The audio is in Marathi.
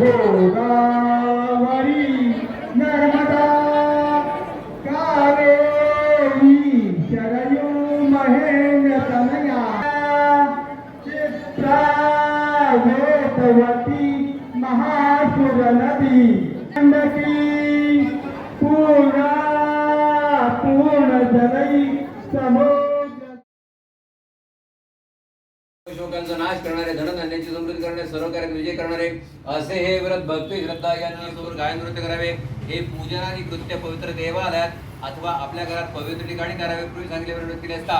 गोदावरी नर्मदा कावेरी शरयू महेंद्र तनया चित्रा वेतवती महासुर नदी गंडकी पूर्णा पूर्ण जलई समुद्र शोकांचा नाश करणारे, धनधान्याची समृद्धी करणारे, सर्व कार्यात विजय करणारे असे हे व्रत भक्ती श्रद्धा यांनी सोबत गायन नृत्य करावे. हे पूजनादी कृत्य पवित्र देवालयात अथवा आपल्या घरात पवित्र ठिकाणी करावे. पूर्वी सांगितल्याप्रमाणे केले असता